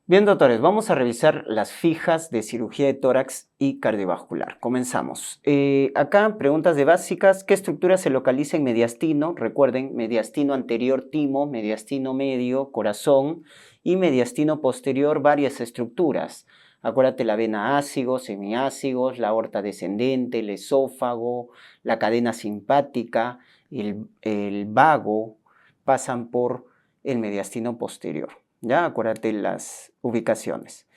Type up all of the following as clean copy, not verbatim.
Bien, doctores, vamos a revisar las fijas de cirugía de tórax y cardiovascular. Comenzamos. Acá, preguntas de básicas. ¿Qué estructura se localiza en mediastino? Recuerden, mediastino anterior, timo, mediastino medio, corazón y mediastino posterior, varias estructuras. Acuérdate la vena ácigos, semiácigos, la aorta descendente, el esófago, la cadena simpática, el vago, pasan por el mediastino posterior. ¿Ya? Acuérdate las ubicaciones.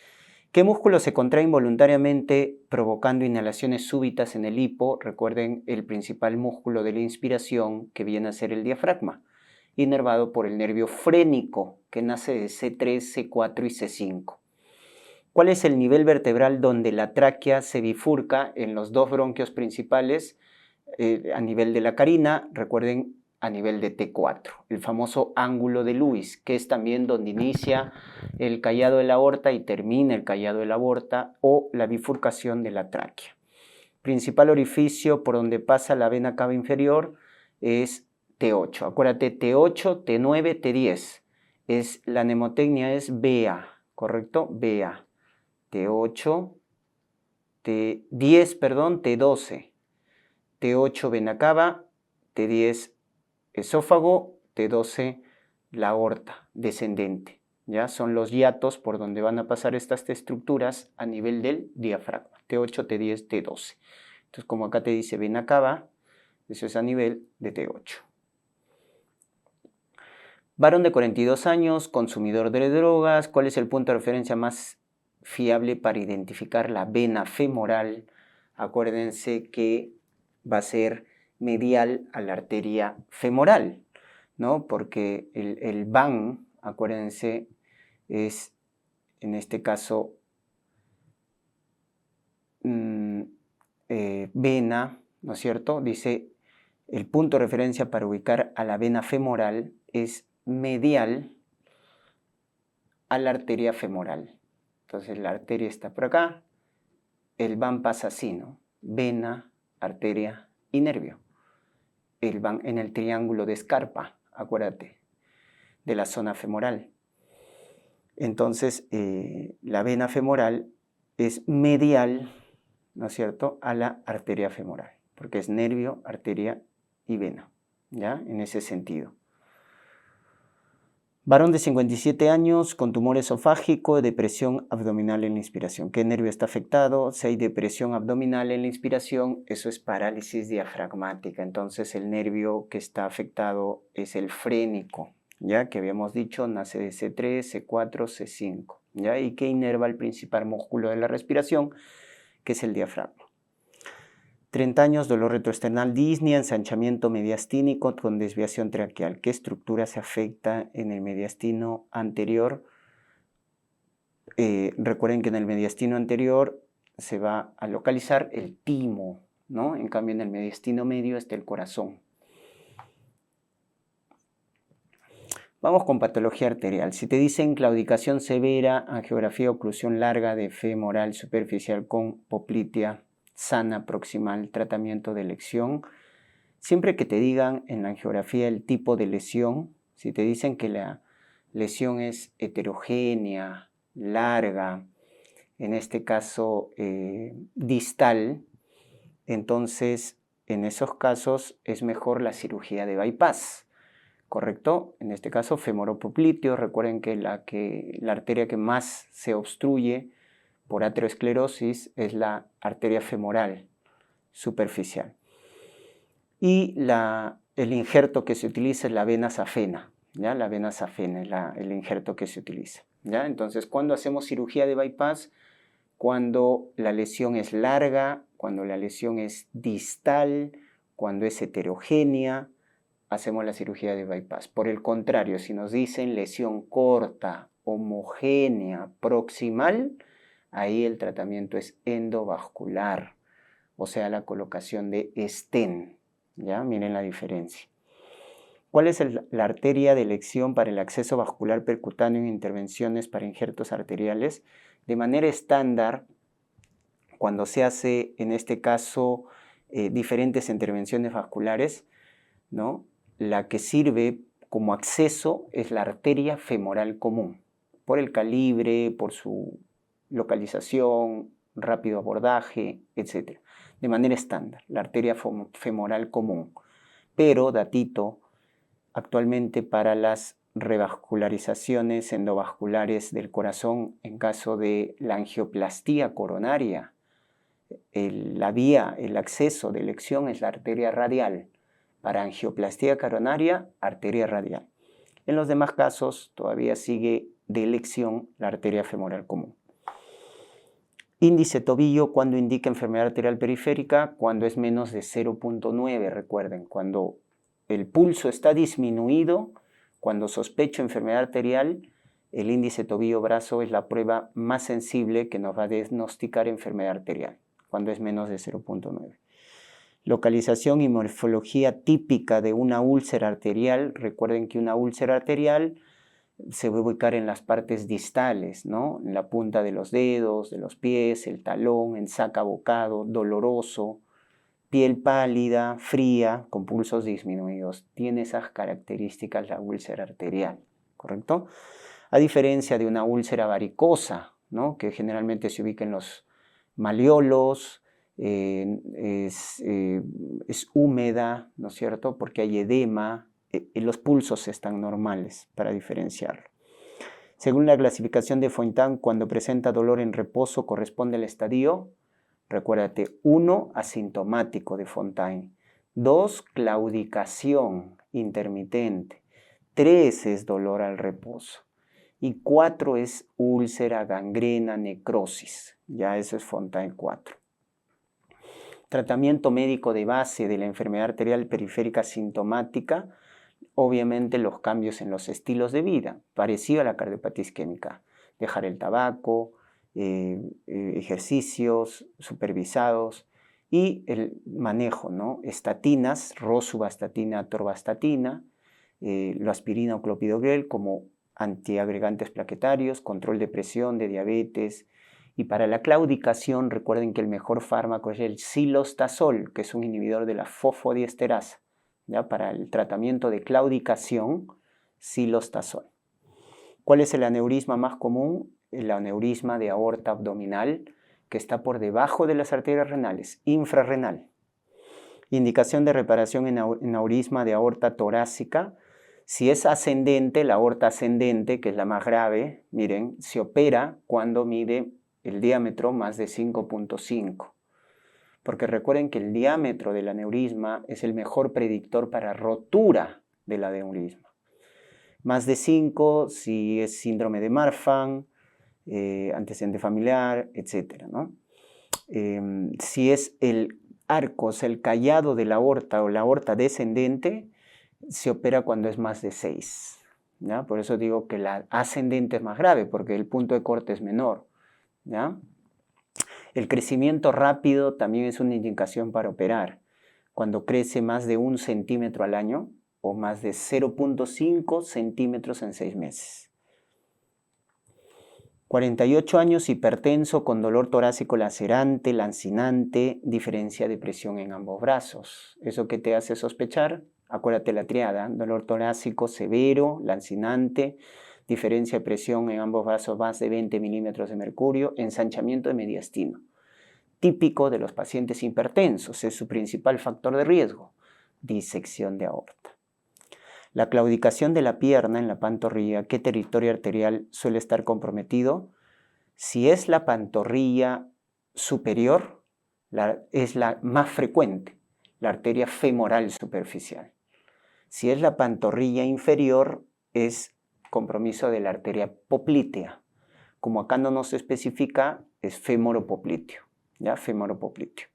¿Qué músculo se contrae involuntariamente provocando inhalaciones súbitas en el hipo? Recuerden el principal músculo de la inspiración que viene a ser el diafragma, inervado por el nervio frénico que nace de C3, C4 y C5. ¿Cuál es el nivel vertebral donde la tráquea se bifurca en los dos bronquios principales a nivel de la carina? Recuerden, a nivel de T4, el famoso ángulo de Lewis, que es también donde inicia el callado de la aorta y termina el callado de la aorta o la bifurcación de la tráquea. Principal orificio por donde pasa la vena cava inferior es T8. Acuérdate, T8, T9, T10. La mnemotecnia es BA, ¿correcto? BA. T8, T10, perdón, T12. T8 vena cava, T10 esófago, T12 la aorta descendente. ¿Ya? Son los hiatos por donde van a pasar estas estructuras a nivel del diafragma. T8, T10, T12. Entonces, como acá te dice vena cava, eso es a nivel de T8. Varón de 42 años, consumidor de drogas. ¿Cuál es el punto de referencia más fiable para identificar la vena femoral? Acuérdense que va a ser medial a la arteria femoral, ¿no? Porque el VAN, acuérdense, es en este caso vena, ¿no es cierto? Dice, el punto de referencia para ubicar a la vena femoral es medial a la arteria femoral. Entonces la arteria está por acá, el VAN pasa así, ¿no? Vena, arteria y nervio. El VAN en el triángulo de Scarpa, acuérdate, de la zona femoral. Entonces la vena femoral es medial, ¿no es cierto?, a la arteria femoral, porque es nervio, arteria y vena, ¿ya? En ese sentido. Varón de 57 años con tumor esofágico, depresión abdominal en la inspiración. ¿Qué nervio está afectado? Si hay depresión abdominal en la inspiración, eso es parálisis diafragmática. Entonces el nervio que está afectado es el frénico, ¿ya? Que habíamos dicho, nace de C3, C4, C5, ¿ya? Y que inerva el principal músculo de la respiración, que es el diafragma. 30 años, dolor retroesternal, disnea, ensanchamiento mediastínico con desviación traqueal. ¿Qué estructura se afecta en el mediastino anterior? Recuerden que en el mediastino anterior se va a localizar el timo, ¿no? En cambio, en el mediastino medio está el corazón. Vamos con patología arterial. Si te dicen claudicación severa, angiografía, oclusión larga de femoral superficial con poplitea sana proximal, tratamiento de elección. Siempre que te digan en la angiografía el tipo de lesión, si te dicen que la lesión es heterogénea, larga, en este caso distal, entonces en esos casos es mejor la cirugía de bypass, ¿correcto? En este caso femoropopliteo. Recuerden que la arteria que más se obstruye por aterosclerosis es la arteria femoral superficial. Y el injerto que se utiliza es la vena safena, ¿ya? La vena safena es el injerto que se utiliza, ¿ya? Entonces, ¿cuándo hacemos cirugía de bypass? Cuando la lesión es larga, cuando la lesión es distal, cuando es heterogénea, hacemos la cirugía de bypass. Por el contrario, si nos dicen lesión corta, homogénea, proximal, ahí el tratamiento es endovascular, o sea, la colocación de stent, ¿ya? Miren la diferencia. ¿Cuál es la arteria de elección para el acceso vascular percutáneo en intervenciones para injertos arteriales? De manera estándar, cuando se hace, en este caso, diferentes intervenciones vasculares, ¿no? La que sirve como acceso es la arteria femoral común. por el calibre, por su localización, rápido abordaje, etc. De manera estándar, la arteria femoral común. Pero, datito, actualmente para las revascularizaciones endovasculares del corazón en caso de la angioplastía coronaria, la vía, el acceso de elección es la arteria radial. Para angioplastía coronaria, arteria radial. En los demás casos todavía sigue de elección la arteria femoral común. Índice tobillo cuando indica enfermedad arterial periférica, cuando es menos de 0.9, recuerden, cuando el pulso está disminuido, cuando sospecho enfermedad arterial, el índice tobillo-brazo es la prueba más sensible que nos va a diagnosticar enfermedad arterial, cuando es menos de 0.9. Localización y morfología típica de una úlcera arterial. Recuerden que una úlcera arterial se va a ubicar en las partes distales, ¿no? En la punta de los dedos, de los pies, el talón, en saca bocado, doloroso, piel pálida, fría, con pulsos disminuidos. Tiene esas características la úlcera arterial, ¿correcto? A diferencia de una úlcera varicosa, ¿no? Que generalmente se ubica en los malleolos, es húmeda, ¿no es cierto? Porque hay edema, los pulsos están normales para diferenciarlo. Según la clasificación de Fontaine, cuando presenta dolor en reposo corresponde al estadio, recuérdate, 1, asintomático de Fontaine, 2, claudicación intermitente, 3 es dolor al reposo y 4 es úlcera, gangrena, necrosis. Ya eso es Fontaine 4. Tratamiento médico de base de la enfermedad arterial periférica sintomática, obviamente los cambios en los estilos de vida, parecido a la cardiopatía isquémica, dejar el tabaco, ejercicios supervisados y el manejo, ¿no? Estatinas, rosuvastatina, atorvastatina, la aspirina o clopidogrel como antiagregantes plaquetarios, control de presión, de diabetes. Y para la claudicación, recuerden que el mejor fármaco es el cilostazol, que es un inhibidor de la fosfodiesterasa. ¿Ya? Para el tratamiento de claudicación, cilostazol. ¿Cuál es el aneurisma más común? El aneurisma de aorta abdominal, que está por debajo de las arterias renales, infrarrenal. Indicación de reparación en aneurisma de aorta torácica. Si es ascendente, la aorta ascendente, que es la más grave, miren, se opera cuando mide el diámetro más de 5.5. Porque recuerden que el diámetro del aneurisma es el mejor predictor para rotura del aneurisma. Más de 5 si es síndrome de Marfan, antecedente familiar, etc., ¿no? Si es el arco, o sea, el callado de la aorta o la aorta descendente, se opera cuando es más de 6. ¿Ya? Por eso digo que la ascendente es más grave, porque el punto de corte es menor. ¿Ya? El crecimiento rápido también es una indicación para operar. Cuando crece más de 1 centímetro al año o más de 0.5 centímetros en 6 meses. 48 años, hipertenso, con dolor torácico lacerante, lancinante, diferencia de presión en ambos brazos. ¿Eso qué te hace sospechar? Acuérdate la triada, dolor torácico severo, lancinante, diferencia de presión en ambos brazos más de 20 milímetros de mercurio, ensanchamiento de mediastino. Típico de los pacientes hipertensos, es su principal factor de riesgo, disección de aorta. La claudicación de la pierna en la pantorrilla, ¿qué territorio arterial suele estar comprometido? Si es la pantorrilla superior, es la más frecuente, la arteria femoral superficial. Si es la pantorrilla inferior, es compromiso de la arteria poplitea. Como acá no nos especifica, es femoropopliteo. ¿Ya? Femoropopliteo.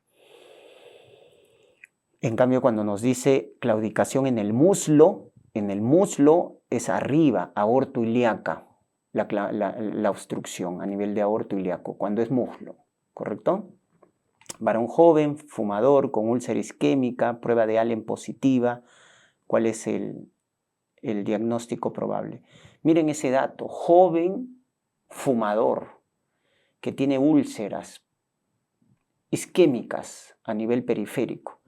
En cambio, cuando nos dice claudicación en el muslo es arriba, aortoilíaca, la obstrucción a nivel de aortoilíaco, cuando es muslo, ¿correcto? Varón joven, fumador, con úlcera isquémica, prueba de Allen positiva. ¿Cuál es el diagnóstico probable? Miren ese dato, joven, fumador, que tiene úlceras isquémicas a nivel periférico.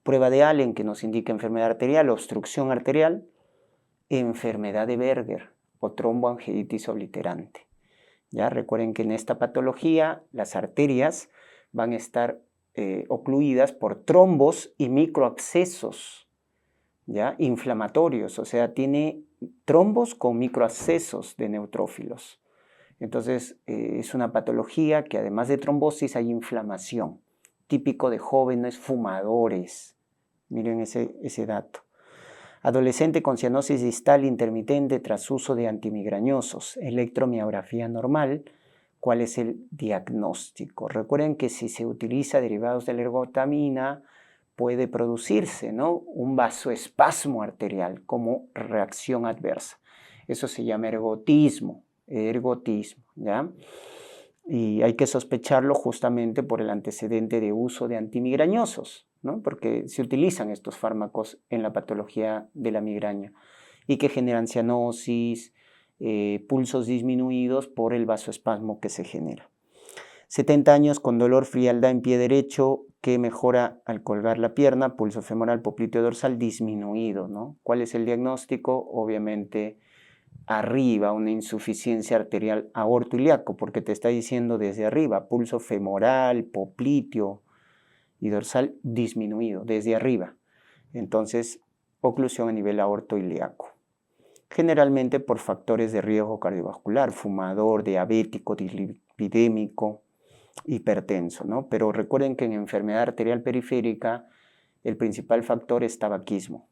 Prueba de Allen que nos indica enfermedad arterial, obstrucción arterial, enfermedad de Berger, o tromboangiitis obliterante. Ya recuerden que en esta patología las arterias van a estar ocluidas por trombos y microabscesos, ¿ya? Inflamatorios, o sea, tiene trombos con microabscesos de neutrófilos. Entonces, es una patología que además de trombosis hay inflamación, típico de jóvenes fumadores. Miren ese dato. Adolescente con cianosis distal intermitente tras uso de antimigrañosos, electromiografía normal. ¿Cuál es el diagnóstico? Recuerden que si se utiliza derivados de la ergotamina, puede producirse, ¿no?, un vasoespasmo arterial como reacción adversa. Eso se llama ergotismo, ¿ya? Y hay que sospecharlo justamente por el antecedente de uso de antimigrañosos, ¿no?, porque se utilizan estos fármacos en la patología de la migraña y que generan cianosis, pulsos disminuidos por el vasoespasmo que se genera. 70 años con dolor, frialdad en pie derecho que mejora al colgar la pierna, pulso femoral, popliteo dorsal disminuido, ¿no? ¿Cuál es el diagnóstico? Obviamente arriba, una insuficiencia arterial aortoilíaco, porque te está diciendo desde arriba, pulso femoral, popliteo y dorsal disminuido, desde arriba. Entonces, oclusión a nivel aortoilíaco. Generalmente por factores de riesgo cardiovascular, fumador, diabético, dislipidémico, hipertenso, ¿no? Pero recuerden que en enfermedad arterial periférica el principal factor es tabaquismo.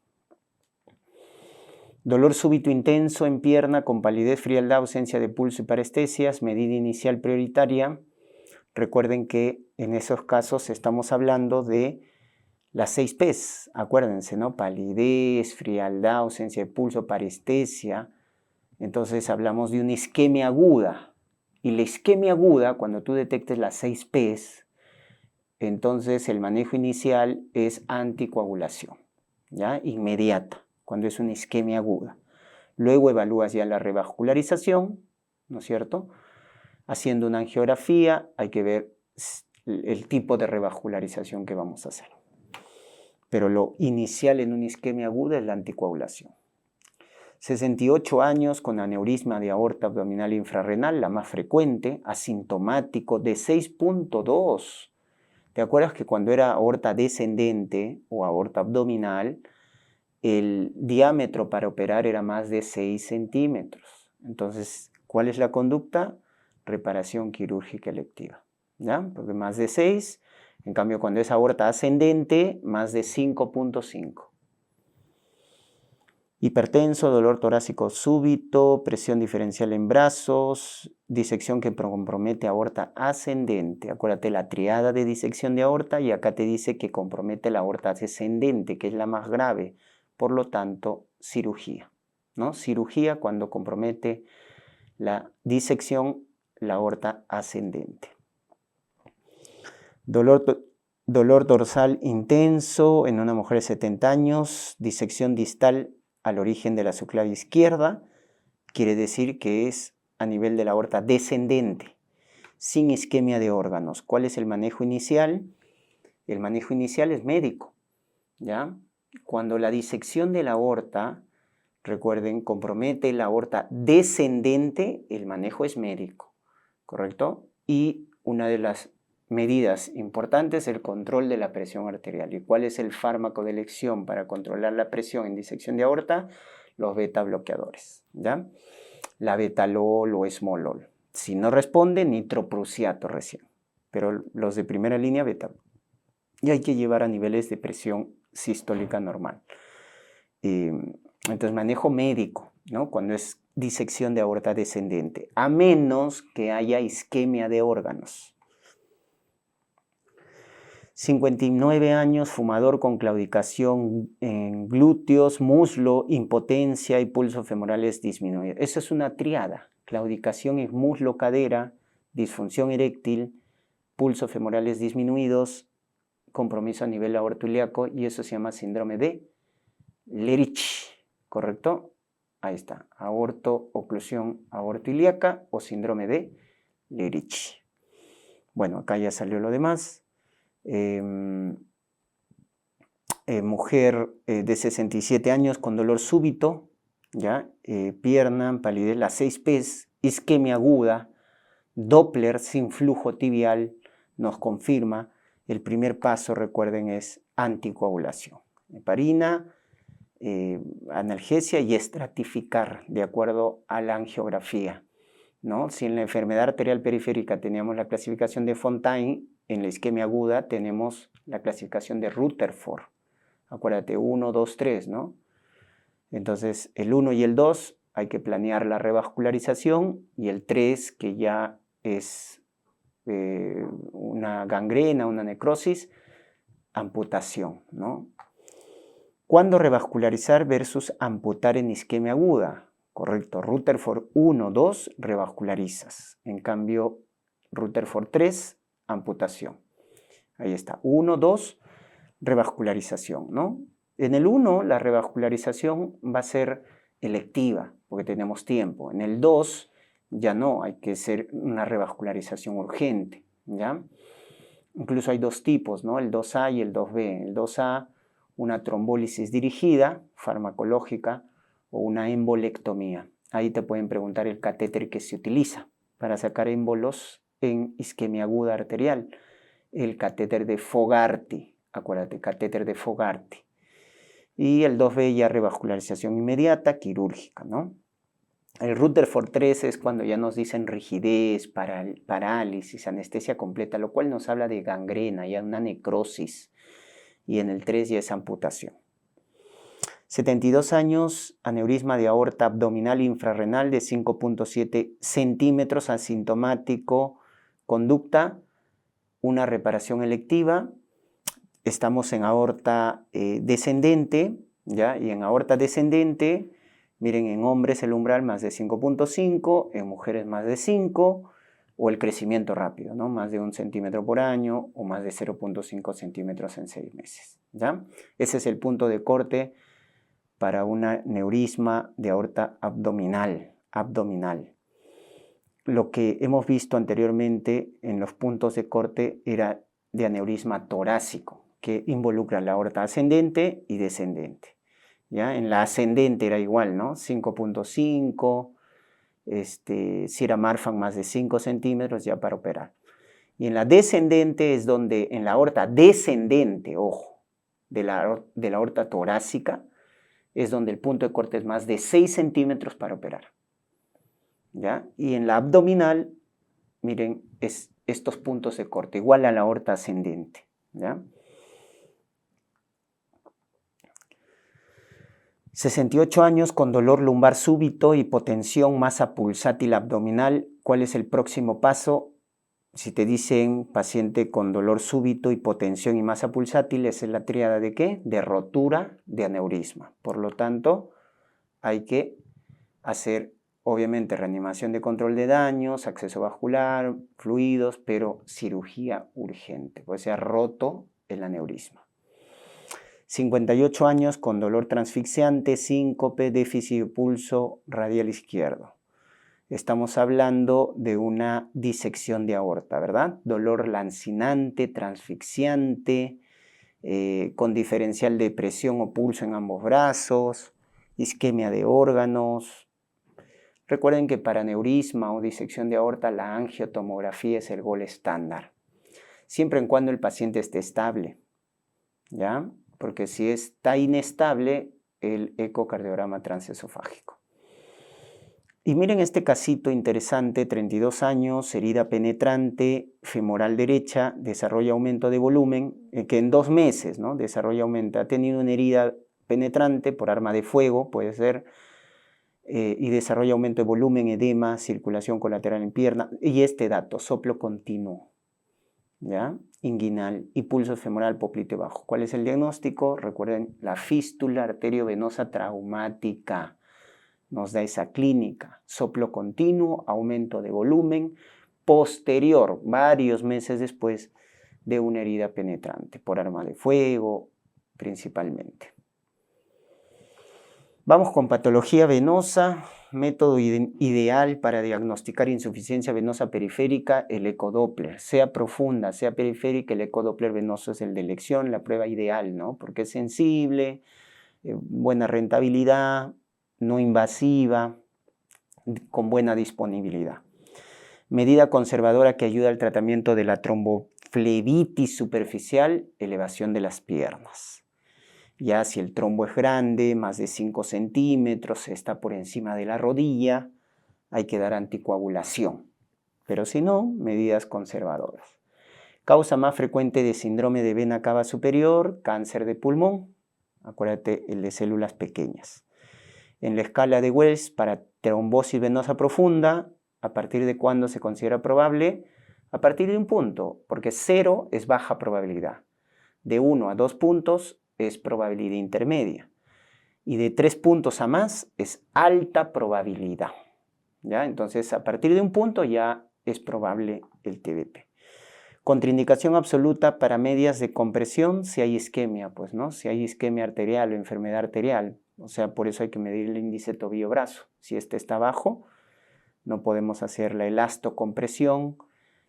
Dolor súbito intenso en pierna con palidez, frialdad, ausencia de pulso y parestesias, medida inicial prioritaria. Recuerden que en esos casos estamos hablando de las 6 P's, acuérdense, ¿no? Palidez, frialdad, ausencia de pulso, parestesia. Entonces hablamos de una isquemia aguda. Y la isquemia aguda, cuando tú detectes las 6 P's, entonces el manejo inicial es anticoagulación, ¿ya? Inmediata, cuando es una isquemia aguda. Luego evalúas ya la revascularización, ¿no es cierto? Haciendo una angiografía, hay que ver el tipo de revascularización que vamos a hacer. Pero lo inicial en una isquemia aguda es la anticoagulación. 68 años con aneurisma de aorta abdominal infrarrenal, la más frecuente, asintomático, de 6.2. ¿Te acuerdas que cuando era aorta descendente o aorta abdominal, el diámetro para operar era más de 6 centímetros? Entonces, ¿cuál es la conducta? Reparación quirúrgica electiva, ¿ya? Porque más de 6, en cambio cuando es aorta ascendente, más de 5.5. Hipertenso, dolor torácico súbito, presión diferencial en brazos, disección que compromete aorta ascendente. Acuérdate la triada de disección de aorta y acá te dice que compromete la aorta descendente, que es la más grave. Por lo tanto, cirugía, ¿no? Cirugía cuando compromete la disección, la aorta ascendente. Dolor dorsal intenso en una mujer de 70 años, disección distal al origen de la subclavia izquierda, quiere decir que es a nivel de la aorta descendente, sin isquemia de órganos. ¿Cuál es el manejo inicial? El manejo inicial es médico, ¿ya? Cuando la disección de la aorta, recuerden, compromete la aorta descendente, el manejo es médico, ¿correcto? Y una de las medidas importantes, el control de la presión arterial. ¿Y cuál es el fármaco de elección para controlar la presión en disección de aorta? Los beta bloqueadores, ¿ya? La betalol o esmolol. Si no responde, nitroprusiato recién. Pero los de primera línea, beta. Y hay que llevar a niveles de presión sistólica normal. Entonces, manejo médico, ¿no? Cuando es disección de aorta descendente, a menos que haya isquemia de órganos. 59 años, fumador con claudicación en glúteos, muslo, impotencia y pulso femorales disminuido. Eso es una triada. Claudicación en muslo, cadera, disfunción eréctil, pulso femorales disminuidos, compromiso a nivel aortoilíaco y eso se llama síndrome de Lerich, ¿correcto? Ahí está, oclusión aortoilíaca o síndrome de Lerich. Bueno, acá ya salió lo demás. Mujer de 67 años con dolor súbito, ¿ya? Pierna, palidez, las 6 P's, isquemia aguda, Doppler sin flujo tibial nos confirma. El primer paso, recuerden, es anticoagulación. Heparina, analgesia y estratificar de acuerdo a la angiografía, ¿no? Si en la enfermedad arterial periférica teníamos la clasificación de Fontaine, en la isquemia aguda tenemos la clasificación de Rutherford. Acuérdate, 1, 2, 3, ¿no? Entonces, el 1 y el 2 hay que planear la revascularización, y el 3, que ya es una gangrena, una necrosis, amputación, ¿no? ¿Cuándo revascularizar versus amputar en isquemia aguda? Correcto, Rutherford 1, 2, revascularizas. En cambio, Rutherford 3, amputación. Ahí está, 1, 2, revascularización, ¿no? En el 1, la revascularización va a ser electiva, porque tenemos tiempo. En el 2, ya no, hay que hacer una revascularización urgente, ¿ya? Incluso hay dos tipos, ¿no? El 2A y el 2B. El 2A, una trombólisis dirigida, farmacológica, o una embolectomía. Ahí te pueden preguntar el catéter que se utiliza para sacar émbolos en isquemia aguda arterial. El catéter de Fogarty, acuérdate, catéter de Fogarty. Y el 2B ya revascularización inmediata, quirúrgica, ¿no? El Rutherford 3 es cuando ya nos dicen rigidez, parálisis, anestesia completa, lo cual nos habla de gangrena, ya una necrosis. Y en el 3 ya es amputación. 72 años, aneurisma de aorta abdominal infrarrenal de 5.7 centímetros, asintomático, conducta, una reparación electiva. Estamos en aorta descendente, ¿ya? Y en aorta descendente, miren, en hombres el umbral más de 5.5, en mujeres más de 5, o el crecimiento rápido, ¿no? Más de 1 centímetro por año o más de 0.5 centímetros en 6 meses, ¿ya? Ese es el punto de corte para un aneurisma de aorta abdominal. Lo que hemos visto anteriormente en los puntos de corte era de aneurisma torácico, que involucra la aorta ascendente y descendente. ¿Ya? En la ascendente era igual, ¿no? 5.5, si era Marfan más de 5 centímetros ya para operar. Y en la descendente es donde, en la aorta descendente, ojo, de la aorta torácica, es donde el punto de corte es más de 6 centímetros para operar. ¿Ya? Y en la abdominal, miren, es estos puntos de corte, igual a la aorta ascendente. ¿Ya? 68 años con dolor lumbar súbito, hipotensión, masa pulsátil abdominal. ¿Cuál es el próximo paso? Si te dicen paciente con dolor súbito, hipotensión y masa pulsátil, esa es la tríada de ¿qué? De rotura de aneurisma. Por lo tanto, hay que hacer, obviamente, reanimación de control de daños, acceso vascular, fluidos, pero cirugía urgente, pues se ha roto el aneurisma. 58 años con dolor transfixiante, síncope, déficit de pulso radial izquierdo. Estamos hablando de una disección de aorta, ¿verdad? Dolor lancinante, transfixiante, con diferencial de presión o pulso en ambos brazos, isquemia de órganos. Recuerden que para aneurisma o disección de aorta la angiotomografía es el gol estándar, siempre y cuando el paciente esté estable, ¿ya? Porque si está inestable, el ecocardiograma transesofágico. Y miren este casito interesante, 32 años, herida penetrante, femoral derecha, desarrolla aumento de volumen, que en 2 meses, ¿no? Desarrolla aumento, ha tenido una herida penetrante por arma de fuego, puede ser, y desarrolla aumento de volumen, edema, circulación colateral en pierna, y este dato, soplo continuo, ¿ya? Inguinal y pulso femoral popliteo bajo. ¿Cuál es el diagnóstico? Recuerden, la fístula arteriovenosa traumática nos da esa clínica, soplo continuo, aumento de volumen, posterior, varios meses después de una herida penetrante, por arma de fuego principalmente. Vamos con patología venosa, método ideal para diagnosticar insuficiencia venosa periférica, el ecodoppler. Sea profunda, sea periférica, el ecodoppler venoso es el de elección, la prueba ideal, ¿no? Porque es sensible, buena rentabilidad, no invasiva, con buena disponibilidad. Medida conservadora que ayuda al tratamiento de la tromboflebitis superficial, elevación de las piernas. Ya si el trombo es grande, más de 5 centímetros, está por encima de la rodilla, hay que dar anticoagulación. Pero si no, medidas conservadoras. Causa más frecuente de síndrome de vena cava superior, cáncer de pulmón, acuérdate, el de células pequeñas. En la escala de Wells para trombosis venosa profunda, ¿a partir de cuándo se considera probable? A partir de un punto, porque 0 es baja probabilidad. De 1 a 2 puntos es probabilidad intermedia. Y de 3 puntos a más es alta probabilidad. ¿Ya? Entonces, a partir de un punto ya es probable el TBP. Contraindicación absoluta para medias de compresión si hay isquemia, pues, ¿no? Si hay isquemia arterial o enfermedad arterial. O sea, por eso hay que medir el índice tobillo-brazo. Si este está bajo, no podemos hacer la elastocompresión,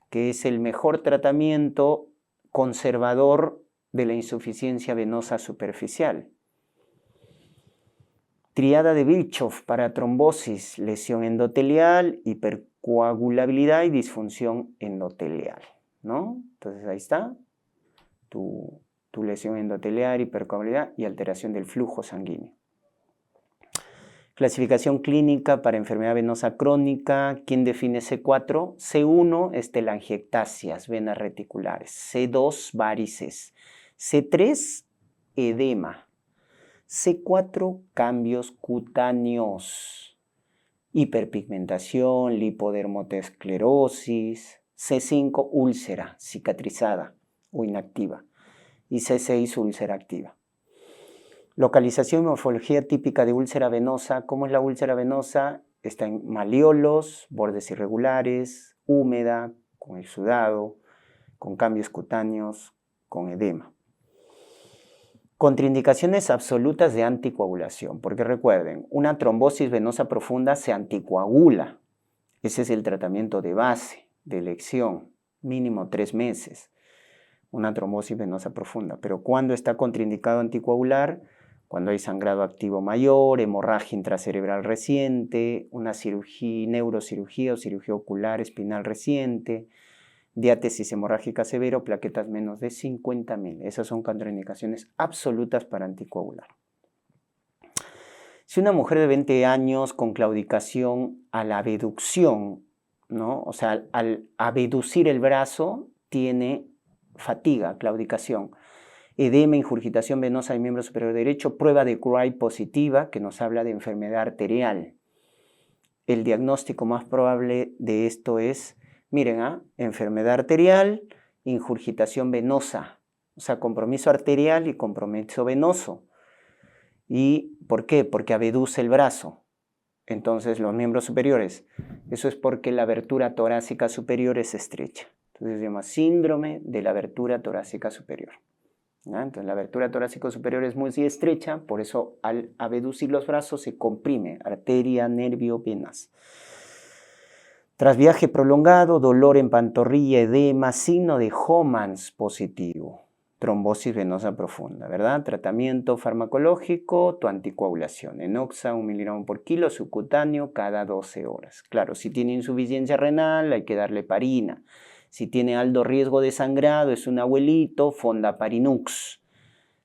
que es el mejor tratamiento conservador de la insuficiencia venosa superficial. Triada de Virchow para trombosis, lesión endotelial, hipercoagulabilidad y disfunción endotelial, ¿no? Entonces ahí está tu lesión endotelial, hipercoagulabilidad y alteración del flujo sanguíneo. Clasificación clínica para enfermedad venosa crónica. ¿Quién define C4? C1 es telangiectasias, venas reticulares. C2, varices. C3, edema. C4, cambios cutáneos. Hiperpigmentación, lipodermatoesclerosis. C5, úlcera cicatrizada o inactiva. Y C6, úlcera activa. Localización y morfología típica de úlcera venosa. ¿Cómo es la úlcera venosa? Está en malleolos, bordes irregulares, húmeda, con exudado, con cambios cutáneos, con edema. Contraindicaciones absolutas de anticoagulación, porque recuerden, una trombosis venosa profunda se anticoagula. Ese es el tratamiento de base, de elección, mínimo 3 meses. Una trombosis venosa profunda. Pero ¿cuándo está contraindicado anticoagular? Cuando hay sangrado activo mayor, hemorragia intracerebral reciente, una cirugía, neurocirugía o cirugía ocular espinal reciente, diátesis hemorrágica severa o plaquetas menos de 50.000. Esas son contraindicaciones absolutas para anticoagular. Si una mujer de 20 años con claudicación a la abducción, ¿no? O sea, al abducir el brazo, tiene fatiga, claudicación, edema, ingurgitación venosa del miembro superior derecho, prueba de Cry positiva, que nos habla de enfermedad arterial. El diagnóstico más probable de esto es, miren, enfermedad arterial, ingurgitación venosa, o sea, compromiso arterial y compromiso venoso. ¿Y por qué? Porque abduce el brazo. Entonces, los miembros superiores, eso es porque la abertura torácica superior es estrecha. Entonces se llama síndrome de la abertura torácica superior. ¿Ya? Entonces la abertura torácica superior es muy estrecha, por eso al abducir los brazos se comprime arteria, nervio, venas. Tras viaje prolongado, dolor en pantorrilla, edema, signo de Homans positivo, trombosis venosa profunda, ¿verdad? Tratamiento farmacológico, tu anticoagulación, enoxa 1 miligramo por kilo, subcutáneo cada 12 horas. Claro, si tiene insuficiencia renal hay que darle heparina. Si tiene alto riesgo de sangrado, es un abuelito, fondaparinux.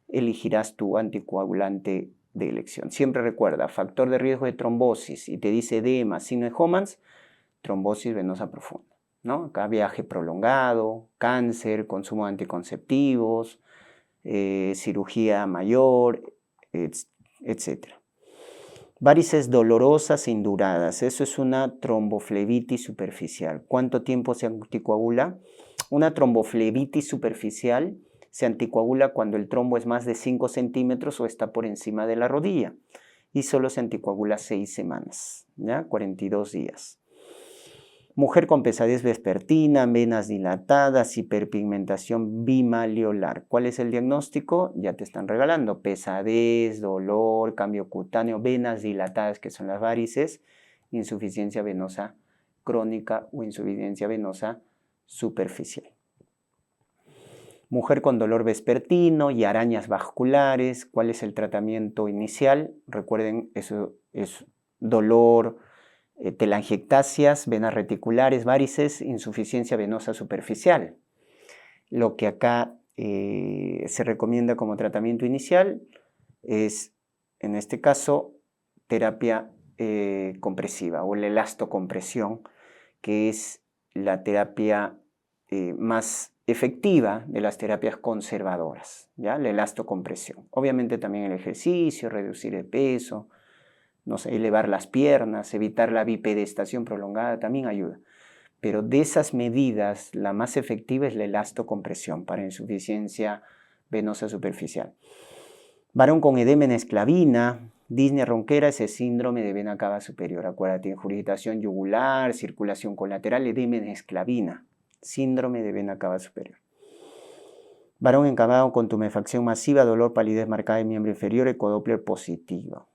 Elegirás tu anticoagulante de elección. Siempre recuerda, factor de riesgo de trombosis y te dice edema, signo de Homans, trombosis venosa profunda, ¿no? Acá viaje prolongado, cáncer, consumo de anticonceptivos, cirugía mayor, etc. Varices dolorosas e induradas, eso es una tromboflebitis superficial. ¿Cuánto tiempo se anticoagula? Una tromboflebitis superficial se anticoagula cuando el trombo es más de 5 centímetros o está por encima de la rodilla y solo se anticoagula 6 semanas, ¿ya? 42 días. Mujer con pesadez vespertina, venas dilatadas, hiperpigmentación bimalleolar. ¿Cuál es el diagnóstico? Ya te están regalando. Pesadez, dolor, cambio cutáneo, venas dilatadas, que son las varices, insuficiencia venosa crónica o insuficiencia venosa superficial. Mujer con dolor vespertino y arañas vasculares. ¿Cuál es el tratamiento inicial? Recuerden, eso es dolor, telangiectasias, venas reticulares, varices, insuficiencia venosa superficial. Lo que acá se recomienda como tratamiento inicial es, en este caso, terapia compresiva o la elastocompresión, que es la terapia más efectiva de las terapias conservadoras, ¿ya? La elastocompresión. Obviamente también el ejercicio, reducir el peso, no sé, elevar las piernas, evitar la bipedestación prolongada también ayuda. Pero de esas medidas, la más efectiva es la elastocompresión para insuficiencia venosa superficial. Varón con edema en esclavina, disnea ronquera, ese síndrome de vena cava superior. Acuérdate, ingurgitación yugular, circulación colateral, edema en esclavina, síndrome de vena cava superior. Varón encamado con tumefacción masiva, dolor, palidez marcada en miembro inferior, ecodoppler positivo.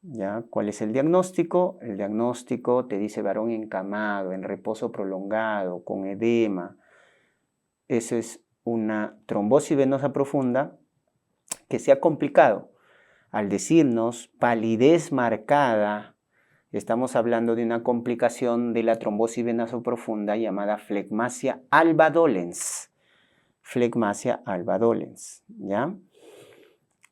¿Ya? ¿Cuál es el diagnóstico? El diagnóstico te dice varón encamado, en reposo prolongado, con edema. Esa es una trombosis venosa profunda que se ha complicado. Al decirnos palidez marcada, estamos hablando de una complicación de la trombosis venosa profunda llamada flegmasia alba dolens. Flegmasia alba dolens, ¿ya?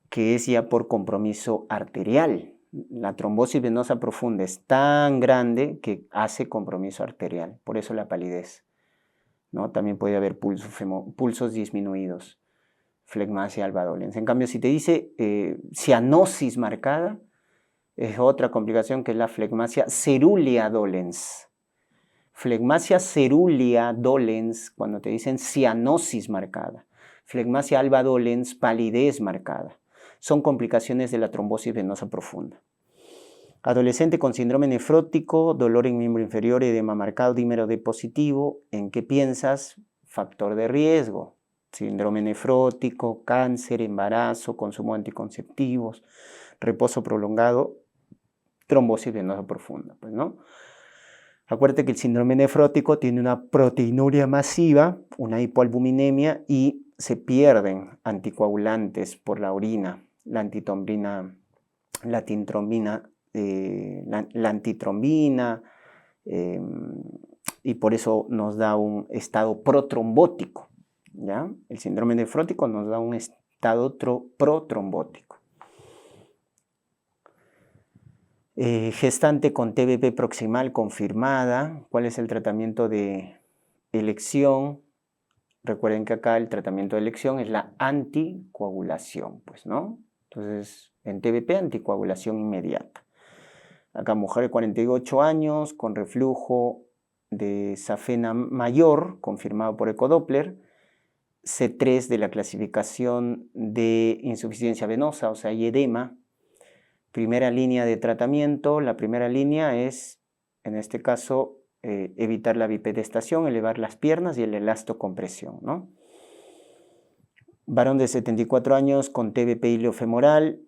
Que es ya por compromiso arterial. La trombosis venosa profunda es tan grande que hace compromiso arterial, por eso la palidez, ¿no? También puede haber pulsos disminuidos, flegmasia alba dolens. En cambio, si te dice cianosis marcada, es otra complicación que es la flegmasia cerulea dolens. Flegmasia cerulea dolens, cuando te dicen cianosis marcada. Flegmasia alba dolens, palidez marcada. Son complicaciones de la trombosis venosa profunda. Adolescente con síndrome nefrótico, dolor en miembro inferior, edema marcado, dímero D positivo. ¿En qué piensas? Factor de riesgo. Síndrome nefrótico, cáncer, embarazo, consumo de anticonceptivos, reposo prolongado, trombosis venosa profunda, pues, ¿no? Acuérdate que el síndrome nefrótico tiene una proteinuria masiva, una hipoalbuminemia y se pierden anticoagulantes por la orina, la antitrombina, la antitrombina, y por eso nos da un estado protrombótico, ¿ya? El síndrome nefrótico nos da un estado protrombótico. Gestante con TBP proximal confirmada. ¿Cuál es el tratamiento de elección? Recuerden que acá el tratamiento de elección es la anticoagulación, pues, ¿no? Entonces, en TBP, anticoagulación inmediata. Acá mujer de 48 años con reflujo de safena mayor, confirmado por ecodoppler, C3 de la clasificación de insuficiencia venosa, o sea, hay edema. Primera línea de tratamiento, la primera línea es, en este caso, evitar la bipedestación, elevar las piernas y el elastocompresión, ¿no? Varón de 74 años con TBP iliofemoral,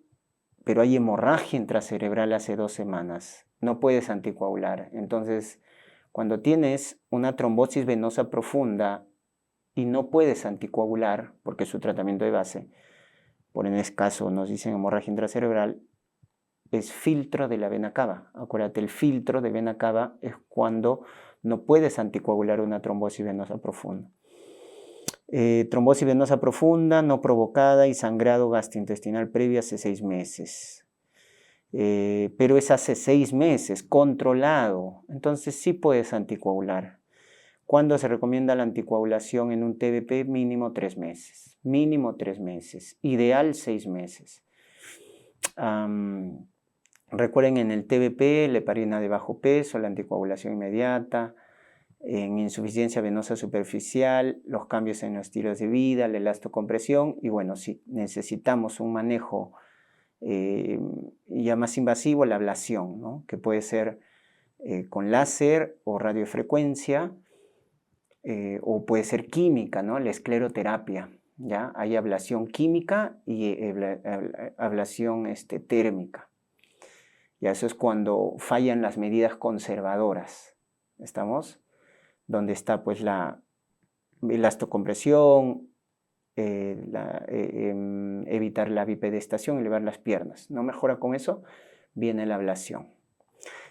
pero hay hemorragia intracerebral hace 2 semanas. No puedes anticoagular. Entonces, cuando tienes una trombosis venosa profunda y no puedes anticoagular, porque es su tratamiento de base, por en este caso nos dicen hemorragia intracerebral, es filtro de la vena cava. Acuérdate, el filtro de vena cava es cuando no puedes anticoagular una trombosis venosa profunda. Trombosis venosa profunda, no provocada y sangrado gastrointestinal previo hace 6 meses. Pero es hace 6 meses, controlado. Entonces sí puedes anticoagular. ¿Cuándo se recomienda la anticoagulación en un TBP? Mínimo 3 meses. Mínimo 3 meses. Ideal 6 meses. Recuerden, en el TBP, la heparina de bajo peso, la anticoagulación inmediata, en insuficiencia venosa superficial, los cambios en los estilos de vida, la elastocompresión, y bueno, si necesitamos un manejo ya más invasivo, la ablación, ¿no? Que puede ser con láser o radiofrecuencia, o puede ser química, ¿no? La escleroterapia, ¿ya? Hay ablación química y ablación térmica. Y eso es cuando fallan las medidas conservadoras, ¿estamos? Donde está pues la elastocompresión, evitar la bipedestación, elevar las piernas. No mejora con eso, viene la ablación.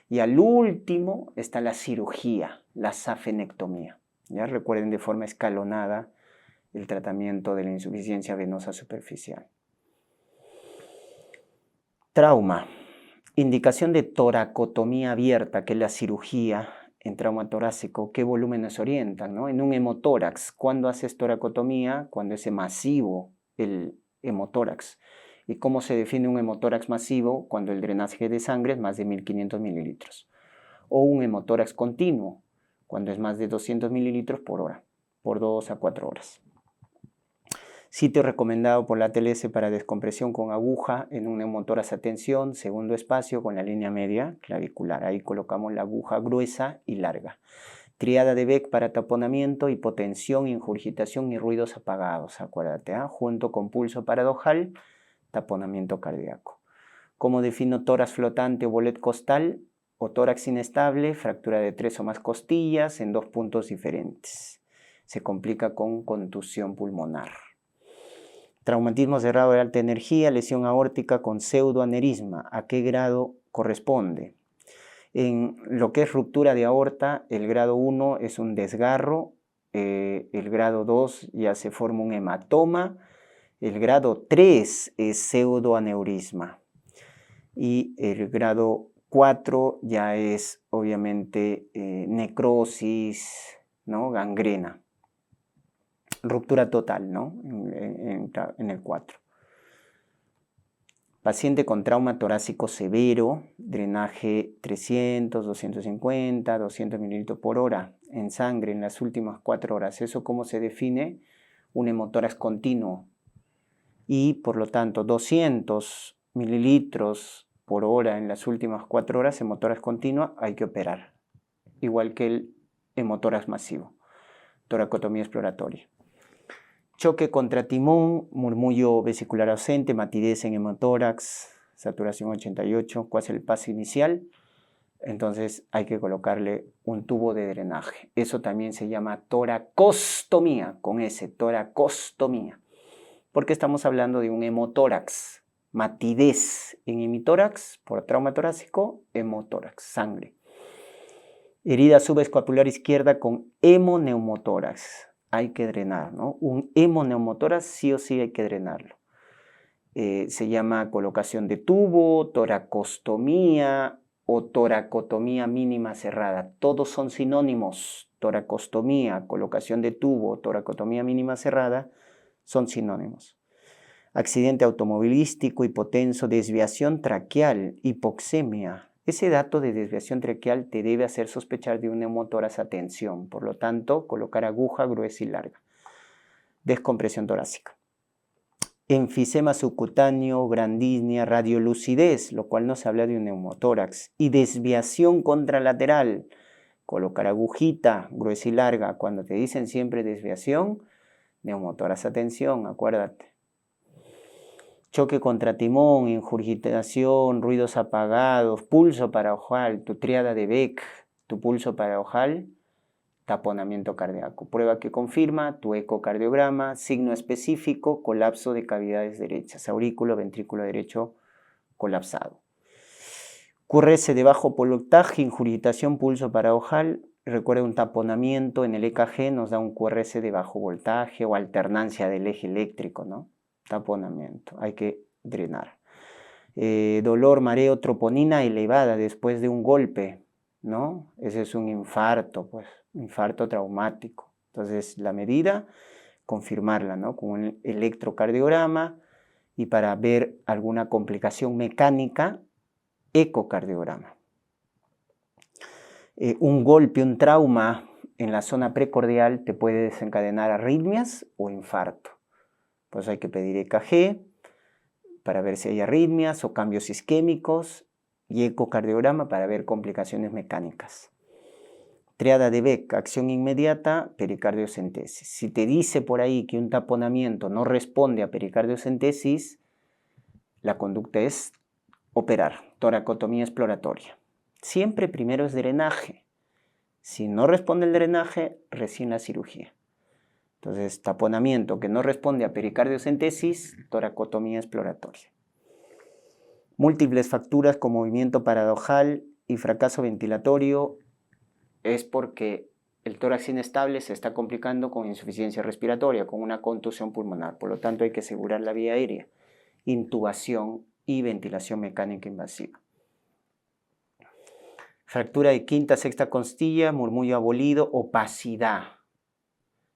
Y al último está la cirugía, la safenectomía. ¿Ya? Recuerden de forma escalonada el tratamiento de la insuficiencia venosa superficial. Trauma. Indicación de toracotomía abierta, que es la cirugía en trauma torácico. ¿Qué volúmenes orientan, ¿no? En un hemotórax. ¿Cuándo haces toracotomía? Cuando es masivo el hemotórax. ¿Y cómo se define un hemotórax masivo? Cuando el drenaje de sangre es más de 1500 mililitros. O un hemotórax continuo, cuando es más de 200 mililitros por hora, por 2 a 4 horas. Sitio recomendado por la TLS para descompresión con aguja en un hemotórax a tensión, segundo espacio con la línea media clavicular. Ahí colocamos la aguja gruesa y larga. Triada de Beck para taponamiento, hipotensión, ingurgitación y ruidos apagados, acuérdate, junto con pulso paradojal, taponamiento cardíaco. ¿Cómo defino tórax flotante o bolet costal? O tórax inestable, fractura de 3 o más costillas en 2 puntos diferentes. Se complica con contusión pulmonar. Traumatismo cerrado de alta energía, lesión aórtica con pseudoaneurisma. ¿A qué grado corresponde? En lo que es ruptura de aorta, el grado 1 es un desgarro, el grado 2 ya se forma un hematoma, el grado 3 es pseudoaneurisma y el grado 4 ya es obviamente necrosis, ¿no? Gangrena. Ruptura total, ¿no? En el 4. Paciente con trauma torácico severo, drenaje 300, 250, 200 mililitros por hora en sangre en las últimas 4 horas. ¿Eso cómo se define? Un hemotórax continuo. Y por lo tanto 200 mililitros por hora en las últimas 4 horas, hemotórax continua, hay que operar. Igual que el hemotórax masivo. Toracotomía exploratoria. Choque contra timón, murmullo vesicular ausente, matidez en hemotórax, saturación 88. ¿Cuál es el paso inicial? Entonces hay que colocarle un tubo de drenaje. Eso también se llama toracostomía, con S, toracostomía. Porque estamos hablando de un hemotórax. Matidez en hemitórax por trauma torácico, hemotórax, sangre. Herida subescapular izquierda con hemoneumotórax. Hay que drenar, ¿no? Un hemoneumotórax sí o sí hay que drenarlo. Se llama colocación de tubo, toracostomía o toracotomía mínima cerrada. Todos son sinónimos. Toracostomía, colocación de tubo, toracotomía mínima cerrada son sinónimos. Accidente automovilístico, hipotenso, desviación traqueal, hipoxemia. Ese dato de desviación traqueal te debe hacer sospechar de un hemotórax a tensión. Por lo tanto, colocar aguja gruesa y larga. Descompresión torácica. Enfisema subcutáneo, grandisnia, radiolucidez, lo cual nos habla de un neumotórax. Y desviación contralateral. Colocar agujita gruesa y larga. Cuando te dicen siempre desviación, neumotórax a tensión, acuérdate. Choque contra timón, ingurgitación, ruidos apagados, pulso paraojal, tu triada de Beck, tu pulso paraojal, taponamiento cardíaco. Prueba que confirma tu ecocardiograma, signo específico, colapso de cavidades derechas, aurículo, ventrículo derecho colapsado. QRS de bajo voltaje, ingurgitación, pulso paraojal. Recuerda, un taponamiento en el EKG nos da un QRS de bajo voltaje o alternancia del eje eléctrico, ¿no? Taponamiento, hay que drenar. Dolor, mareo, troponina elevada después de un golpe, ¿no? Ese es un infarto, pues, infarto traumático. Entonces, la medida, confirmarla, ¿no? Con un electrocardiograma y para ver alguna complicación mecánica, ecocardiograma. Un golpe, un trauma en la zona precordial te puede desencadenar arritmias o infarto. Pues hay que pedir EKG para ver si hay arritmias o cambios isquémicos y ecocardiograma para ver complicaciones mecánicas. Triada de Beck, acción inmediata, pericardiocentesis. Si te dice por ahí que un taponamiento no responde a pericardiocentesis, la conducta es operar, toracotomía exploratoria. Siempre primero es drenaje. Si no responde el drenaje, recién la cirugía. Entonces, taponamiento que no responde a pericardiocentesis, toracotomía exploratoria. Múltiples fracturas con movimiento paradojal y fracaso ventilatorio es porque el tórax inestable se está complicando con insuficiencia respiratoria, con una contusión pulmonar. Por lo tanto, hay que asegurar la vía aérea, intubación y ventilación mecánica invasiva. Fractura de quinta, sexta costilla, murmullo abolido, opacidad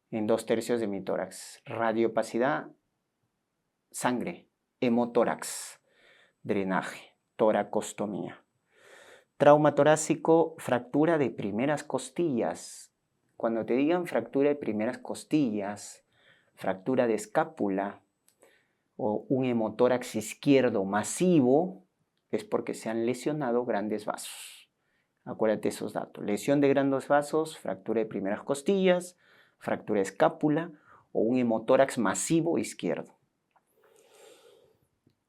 en 2/3 de mi tórax. Radioopacidad, sangre, hemotórax, drenaje, toracostomía. Trauma torácico, fractura de primeras costillas. Cuando te digan fractura de primeras costillas, fractura de escápula o un hemotórax izquierdo masivo, es porque se han lesionado grandes vasos. Acuérdate esos datos. Lesión de grandes vasos, fractura de primeras costillas, fractura de escápula o un hemotórax masivo izquierdo.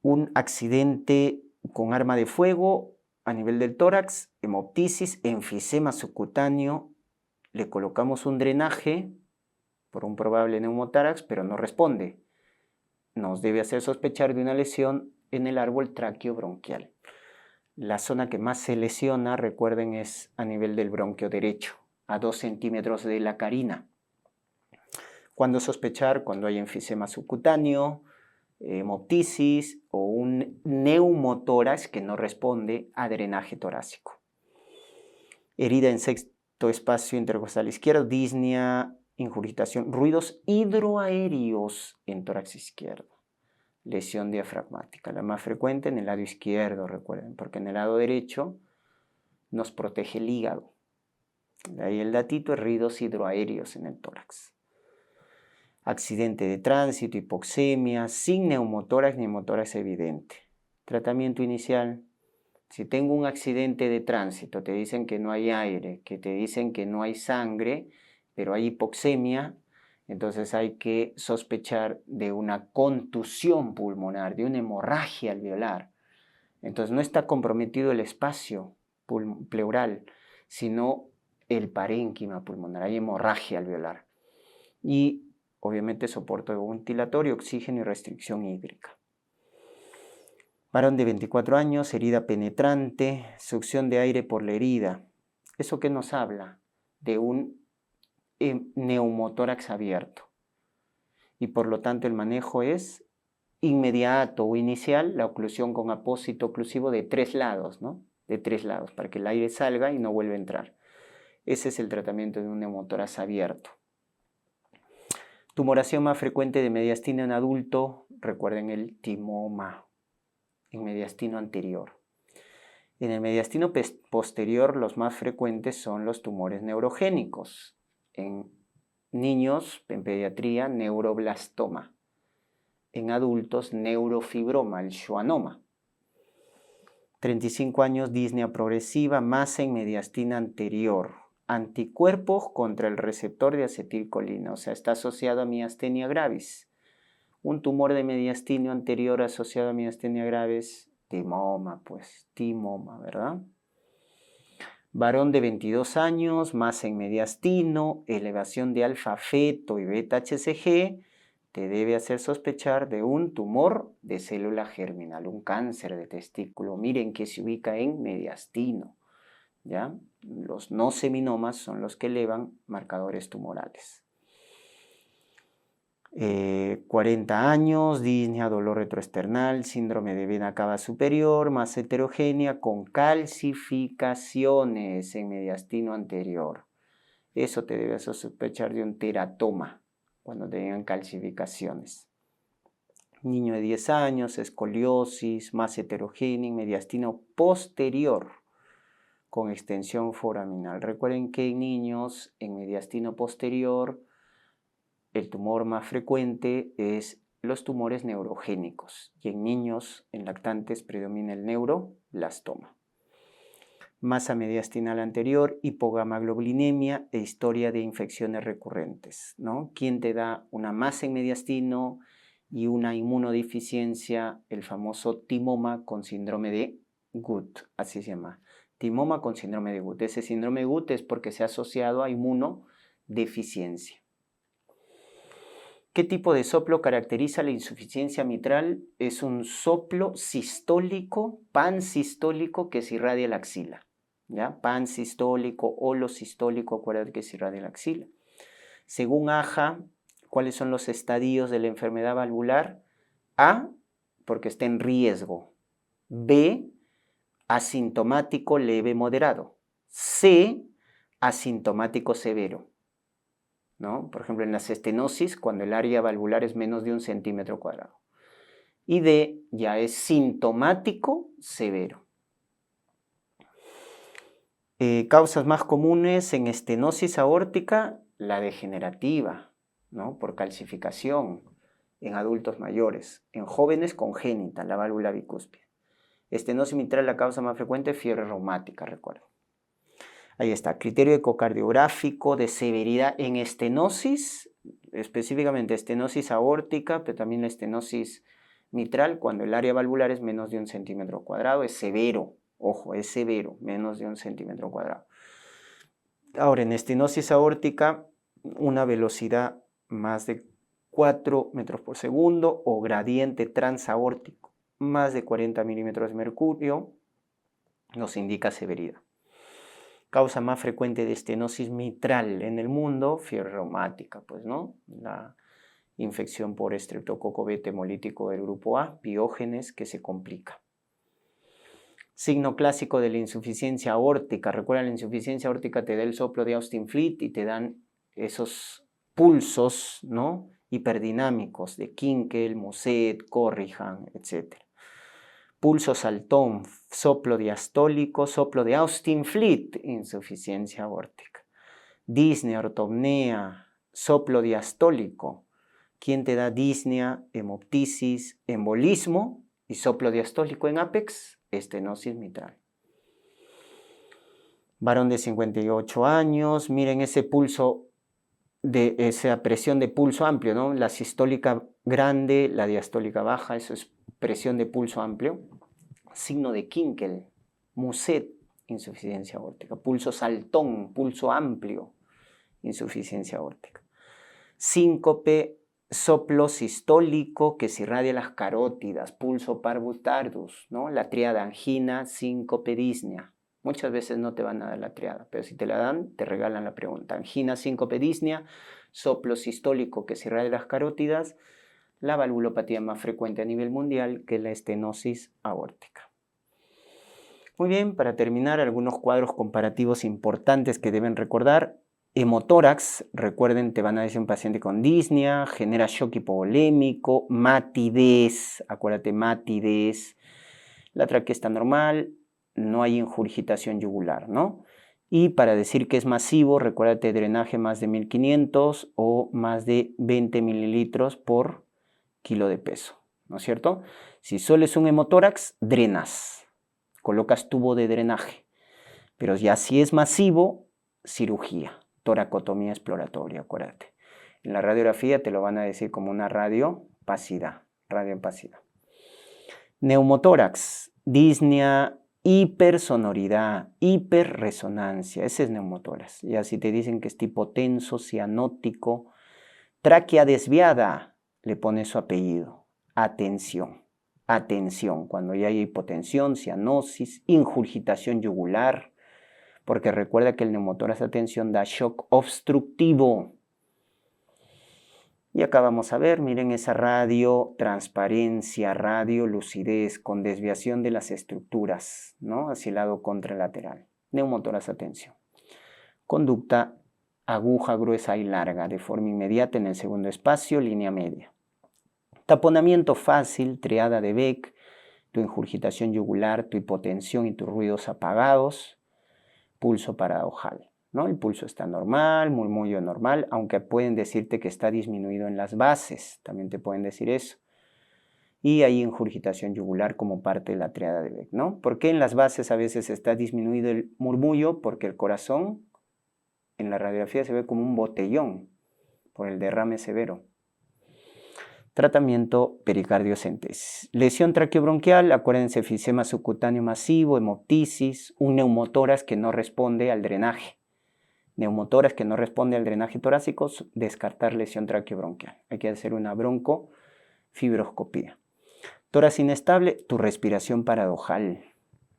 Un accidente con arma de fuego a nivel del tórax, hemoptisis, enfisema subcutáneo, le colocamos un drenaje por un probable neumotórax, pero no responde. Nos debe hacer sospechar de una lesión en el árbol tráqueo-bronquial. La zona que más se lesiona, recuerden, es a nivel del bronquio derecho, a 2 centímetros de la carina. ¿Cuándo sospechar? Cuando hay enfisema subcutáneo, hemoptisis o un neumotórax que no responde a drenaje torácico. Herida en sexto espacio intercostal izquierdo, disnea, ingurgitación, ruidos hidroaéreos en tórax izquierdo. Lesión diafragmática, la más frecuente en el lado izquierdo, recuerden, porque en el lado derecho nos protege el hígado. De ahí el datito es ruidos hidroaéreos en el tórax. Accidente de tránsito, hipoxemia, sin neumotórax ni hemotórax evidente. Tratamiento inicial. Si tengo un accidente de tránsito, te dicen que no hay aire, que te dicen que no hay sangre, pero hay hipoxemia, entonces hay que sospechar de una contusión pulmonar, de una hemorragia alveolar. Entonces no está comprometido el espacio pleural, sino el parénquima pulmonar, hay hemorragia alveolar. Y obviamente soporte ventilatorio, oxígeno y restricción hídrica. Varón de 24 años, herida penetrante, succión de aire por la herida. ¿Eso qué nos habla? De un neumotórax abierto. Y por lo tanto el manejo es inmediato o inicial, la oclusión con apósito oclusivo de 3 lados, ¿no? De 3 lados, para que el aire salga y no vuelva a entrar. Ese es el tratamiento de un neumotórax abierto. Tumoración más frecuente de mediastino en adulto, recuerden el timoma, en mediastino anterior. En el mediastino posterior los más frecuentes son los tumores neurogénicos. En niños, en pediatría, neuroblastoma. En adultos, neurofibroma, el schwannoma. 35 años, disnea progresiva, masa en mediastina anterior. Anticuerpos contra el receptor de acetilcolina, o sea, está asociado a miastenia gravis. Un tumor de mediastino anterior asociado a miastenia gravis, timoma, pues, timoma, ¿verdad? Varón de 22 años, masa en mediastino, elevación de alfa-feto y beta-HCG, te debe hacer sospechar de un tumor de célula germinal, un cáncer de testículo. Miren que se ubica en mediastino, ¿ya? Los no seminomas son los que elevan marcadores tumorales. 40 años, disnea, dolor retroesternal, síndrome de vena cava superior, masa heterogénea con calcificaciones en mediastino anterior. Eso te debe hacer sospechar de un teratoma cuando tengan calcificaciones. Niño de 10 años, escoliosis, masa heterogénea en mediastino posterior con extensión foraminal. Recuerden que en niños en mediastino posterior el tumor más frecuente es los tumores neurogénicos y en niños, en lactantes, predomina el neuroblastoma. Masa mediastinal anterior, hipogamaglobulinemia e historia de infecciones recurrentes, ¿no? ¿Quién te da una masa en mediastino y una inmunodeficiencia? El famoso timoma con síndrome de Gut, así se llama. Timoma con síndrome de Gut. Ese síndrome de Gut es porque se ha asociado a inmunodeficiencia. ¿Qué tipo de soplo caracteriza la insuficiencia mitral? Es un soplo sistólico, pansistólico, que se irradia la axila. ¿Ya? Pansistólico, holosistólico, acuérdate que se irradia la axila. Según AJA, ¿cuáles son los estadios de la enfermedad valvular? A, porque está en riesgo. B, asintomático leve moderado. C, asintomático severo. ¿No? Por ejemplo, en las estenosis, cuando el área valvular es menos de 1 centímetro cuadrado. Y D, ya es sintomático severo. Causas más comunes en estenosis aórtica, la degenerativa, ¿no? Por calcificación en adultos mayores, en jóvenes congénita, la válvula bicúspide. Estenosis mitral, la causa más frecuente, fiebre reumática, recuerdo. Ahí está, criterio ecocardiográfico de severidad en estenosis, específicamente estenosis aórtica, pero también la estenosis mitral, cuando el área valvular es menos de 1 centímetro cuadrado, es severo, ojo, es severo, menos de 1 centímetro cuadrado. Ahora, en estenosis aórtica, una velocidad más de 4 metros por segundo o gradiente transaórtico, más de 40 milímetros de mercurio, nos indica severidad. Causa más frecuente de estenosis mitral en el mundo, fiebre reumática, pues, ¿no? La infección por estreptococo beta hemolítico del grupo A, Piógenes, que se complica. Signo clásico de la insuficiencia aórtica. Recuerda, la insuficiencia aórtica te da el soplo de Austin Fleet y te dan esos pulsos, ¿no? Hiperdinámicos de Kinkel, Muset, Corrigan, etc. Pulso saltón, soplo diastólico, soplo de Austin Fleet, insuficiencia aórtica. Disnea, ortopnea, soplo diastólico. ¿Quién te da disnea, hemoptisis, embolismo y soplo diastólico en apex? Estenosis mitral. Varón de 58 años, miren ese pulso, de esa presión de pulso amplio, ¿no? La sistólica grande, la diastólica baja, eso es presión de pulso amplio. Signo de Kinkel, Muset, insuficiencia aórtica. Pulso saltón, pulso amplio, insuficiencia aórtica. Síncope, soplo sistólico que se irradia las carótidas, pulso parvus tardus, ¿no? La tríada angina, síncope, disnea. Muchas veces no te van a dar la triada, pero si te la dan, te regalan la pregunta. Angina, síncope, disnea, soplo sistólico que se irradia las carótidas, la valvulopatía más frecuente a nivel mundial, que es la estenosis aórtica. Muy bien, para terminar, algunos cuadros comparativos importantes que deben recordar. Hemotórax, recuerden, te van a decir un paciente con disnea, genera shock hipovolémico, matidez, acuérdate, matidez. La tráquea está normal, no hay ingurgitación yugular, ¿no? Y para decir que es masivo, recuérdate, drenaje más de 1500 o más de 20 mililitros por kilo de peso, ¿no es cierto? Si solo es un hemotórax, drenas, colocas tubo de drenaje. Pero ya si es masivo, cirugía, toracotomía exploratoria, acuérdate. En la radiografía te lo van a decir como una radiopacidad, radiopacidad. Neumotórax, disnea, hipersonoridad, hiperresonancia, ese es neumotórax. Ya si te dicen que es tipo tenso, cianótico, tráquea desviada, le pones su apellido. Atención, atención, cuando ya hay hipotensión, cianosis, ingurgitación yugular, porque recuerda que el neumotórax de atención da shock obstructivo. Y acá vamos a ver, miren esa radio, transparencia, radio, lucidez, con desviación de las estructuras, ¿no? Hacia el lado contralateral. Neumotórax de atención. Conducta aguja gruesa y larga, de forma inmediata en el segundo espacio, línea media. Taponamiento fácil, triada de Beck, tu ingurgitación yugular, tu hipotensión y tus ruidos apagados. Pulso paradojal, ¿no? El pulso está normal, murmullo normal, aunque pueden decirte que está disminuido en las bases, también te pueden decir eso. Y hay ingurgitación yugular como parte de la triada de Beck, ¿no? ¿Por qué en las bases a veces está disminuido el murmullo? Porque el corazón en la radiografía se ve como un botellón por el derrame severo. Tratamiento pericardiocentesis. Lesión traqueobronquial, acuérdense, efisema subcutáneo masivo, hemoptisis, un neumotórax que no responde al drenaje. Neumotórax que no responde al drenaje torácico, descartar lesión traqueobronquial. Hay que hacer una broncofibroscopía. Tórax inestable, tu respiración paradojal,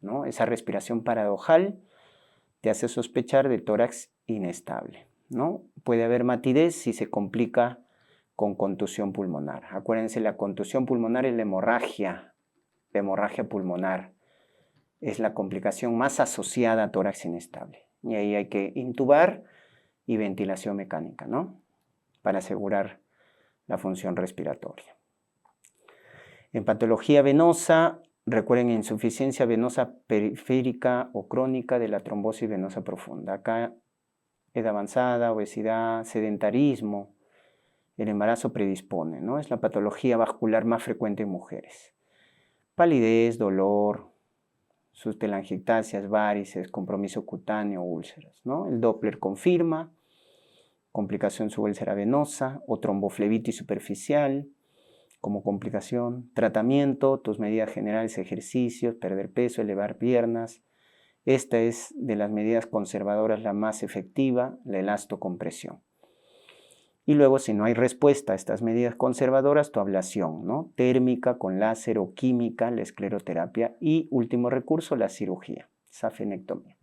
¿no? Esa respiración paradojal te hace sospechar de tórax inestable, ¿no? Puede haber matidez si se complica con contusión pulmonar. Acuérdense, la contusión pulmonar es la hemorragia pulmonar. Es la complicación más asociada a tórax inestable. Y ahí hay que intubar y ventilación mecánica, ¿no? Para asegurar la función respiratoria. En patología venosa, recuerden insuficiencia venosa periférica o crónica de la trombosis venosa profunda. Acá, edad avanzada, obesidad, sedentarismo, el embarazo predispone, ¿no? Es la patología vascular más frecuente en mujeres. Palidez, dolor, sus telangiectasias, varices, compromiso cutáneo, úlceras, ¿no? El Doppler confirma complicación subúlcera venosa o tromboflebitis superficial como complicación. Tratamiento, tus medidas generales, ejercicios, perder peso, elevar piernas. Esta es de las medidas conservadoras la más efectiva, la elastocompresión. Y luego, si no hay respuesta a estas medidas conservadoras, tu ablación, ¿no? Térmica con láser o química, la escleroterapia y, último recurso, la cirugía, safenectomía.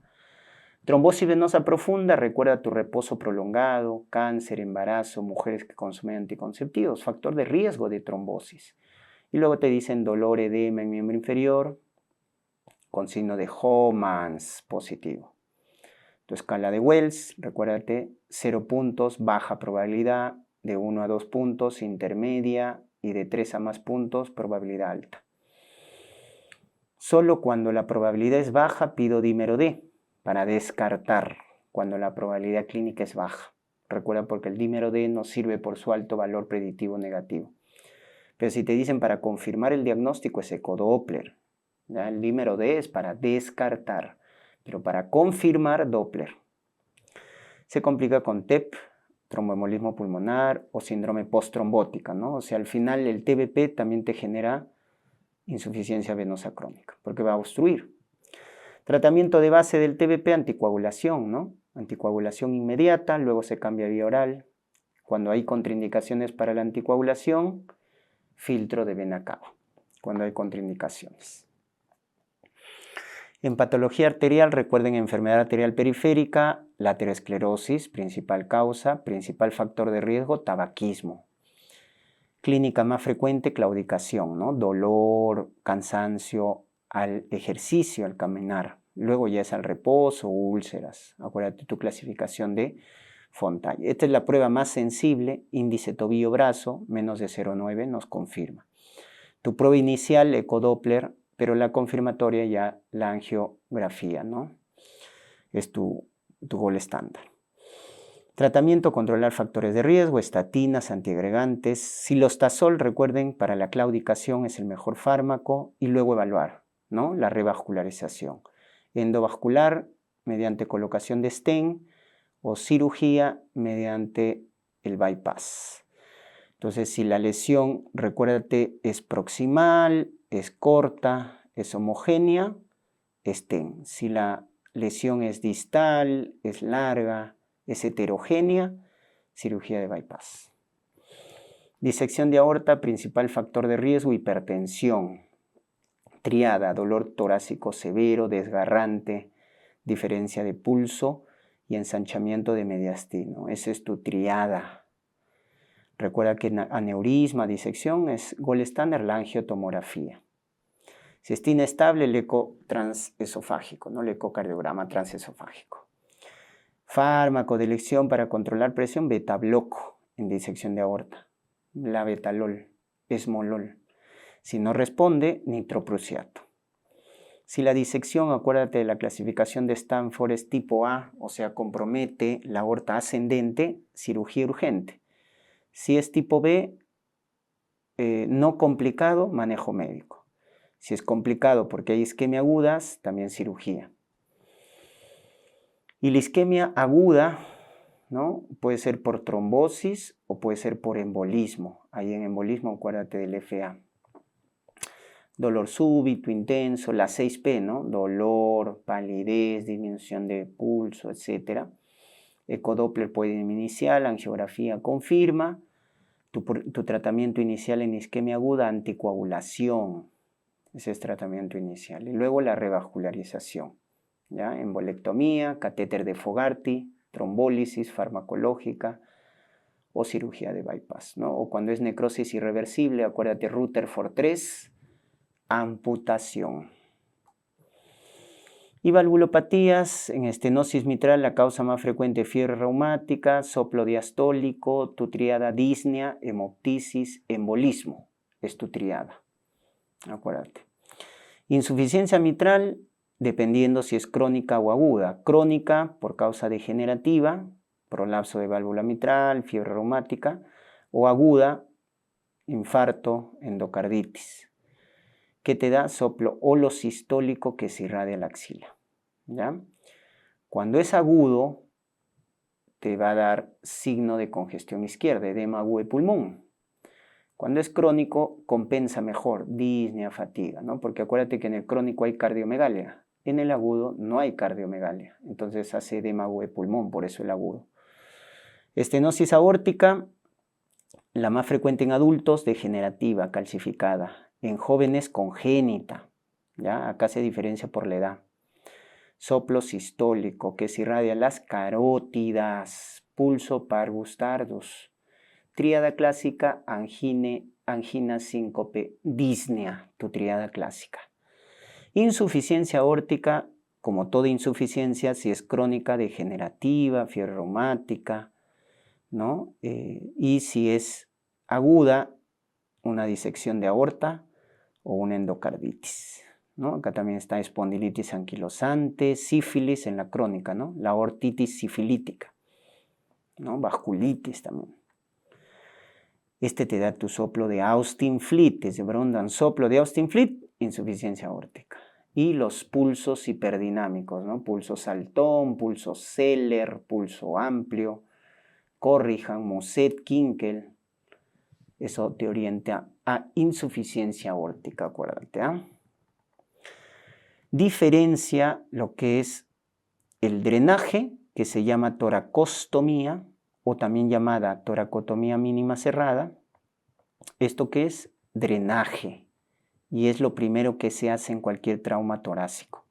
Trombosis venosa profunda, recuerda tu reposo prolongado, cáncer, embarazo, mujeres que consumen anticonceptivos, factor de riesgo de trombosis. Y luego te dicen dolor, edema en miembro inferior, con signo de Homans positivo. Tu escala de Wells, recuérdate, 0 puntos, baja probabilidad, de 1 a 2 puntos, intermedia, y de 3 a más puntos, probabilidad alta. Solo cuando la probabilidad es baja pido dímero D para descartar cuando la probabilidad clínica es baja. Recuerda, porque el dímero D nos sirve por su alto valor predictivo negativo. Pero si te dicen para confirmar el diagnóstico es ecodoppler, ¿ya? El dímero D es para descartar, pero para confirmar Doppler. Se complica con TEP, tromboembolismo pulmonar o síndrome posttrombótica, ¿no? O sea, al final el TBP también te genera insuficiencia venosa crónica, porque va a obstruir. Tratamiento de base del TBP, anticoagulación, ¿no? Anticoagulación inmediata, luego se cambia a vía oral. Cuando hay contraindicaciones para la anticoagulación, filtro de vena cava, cuando hay contraindicaciones. En patología arterial, recuerden enfermedad arterial periférica, la aterosclerosis, principal causa, principal factor de riesgo, tabaquismo. Clínica más frecuente, claudicación, ¿no? Dolor, cansancio al ejercicio, al caminar. Luego ya es al reposo, úlceras. Acuérdate tu clasificación de Fontana. Esta es la prueba más sensible, índice tobillo-brazo, menos de 0,9 nos confirma. Tu prueba inicial, ecodoppler, pero la confirmatoria ya la angiografía, ¿no? Es tu gol estándar. Tratamiento, controlar factores de riesgo, estatinas, antiagregantes. Silostazol, recuerden, para la claudicación es el mejor fármaco. Y luego evaluar, ¿no? La revascularización. Endovascular, mediante colocación de stent, o cirugía mediante el bypass. Entonces, si la lesión, recuérdate, es proximal, es corta, es homogénea, stent. Si la lesión es distal, es larga, es heterogénea, cirugía de bypass. Disección de aorta, principal factor de riesgo, hipertensión. Triada, dolor torácico severo, desgarrante, diferencia de pulso y ensanchamiento de mediastino. Esa es tu triada. Recuerda que aneurisma, disección es gol estándar, la angiotomografía. Si está inestable, el eco transesofágico, ¿no? El ecocardiograma transesofágico. Fármaco de elección para controlar presión, betabloco en disección de aorta. La betalol, esmolol. Si no responde, nitroprusiato. Si la disección, acuérdate de la clasificación de Stanford, es tipo A, o sea, compromete la aorta ascendente, cirugía urgente. Si es tipo B, no complicado, manejo médico. Si es complicado porque hay isquemia agudas, también cirugía. Y la isquemia aguda, ¿no? Puede ser por trombosis o puede ser por embolismo. Ahí en embolismo, acuérdate del FA. Dolor súbito, intenso, la 6P, ¿no? Dolor, palidez, disminución de pulso, etc. Ecodoppler puede inicial, angiografía confirma. Tu tratamiento inicial en isquemia aguda, anticoagulación. Ese es tratamiento inicial. Y luego la revascularización. ¿Ya? Embolectomía, catéter de Fogarty, trombólisis farmacológica o cirugía de bypass, ¿no? O cuando es necrosis irreversible, acuérdate Rutherford 3, amputación. Y valvulopatías, en estenosis mitral la causa más frecuente fiebre reumática, soplo diastólico, tu tríada disnea, hemoptisis, embolismo, es tu tríada, acuérdate. Insuficiencia mitral, dependiendo si es crónica o aguda. Crónica por causa degenerativa, prolapso de válvula mitral, fiebre reumática, o aguda, infarto, endocarditis, que te da soplo holosistólico que se irradia la axila. ¿Ya? Cuando es agudo, te va a dar signo de congestión izquierda, edema agudo de pulmón. Cuando es crónico, compensa mejor, disnea, fatiga, ¿no? Porque acuérdate que en el crónico hay cardiomegalia, en el agudo no hay cardiomegalia, entonces hace edema agudo de pulmón, por eso el agudo. Estenosis aórtica, la más frecuente en adultos, degenerativa, calcificada, en jóvenes congénita, ¿ya? Acá se diferencia por la edad. Soplo sistólico, que se irradia las carótidas, pulso parvus tardus. Tríada clásica, angina, síncope, disnea, tu tríada clásica. Insuficiencia aórtica, como toda insuficiencia, si es crónica, degenerativa, fiebre reumática, ¿no? Y si es aguda, una disección de aorta o una endocarditis, ¿no? Acá también está espondilitis anquilosante, sífilis en la crónica, ¿no? La aortitis sifilítica, ¿no? Vasculitis también. Este te da tu soplo de Austin-Fleet, es de Brondan, soplo de Austin-Fleet, insuficiencia aórtica. Y los pulsos hiperdinámicos, ¿no? Pulso Saltón, pulso Seller, pulso amplio, Corrigan, Moset, Kinkel. Eso te orienta a insuficiencia aórtica, acuérdate, ¿eh? Diferencia lo que es el drenaje, que se llama toracostomía, o también llamada toracotomía mínima cerrada. ¿Esto qué es? Drenaje. Y es lo primero que se hace en cualquier trauma torácico.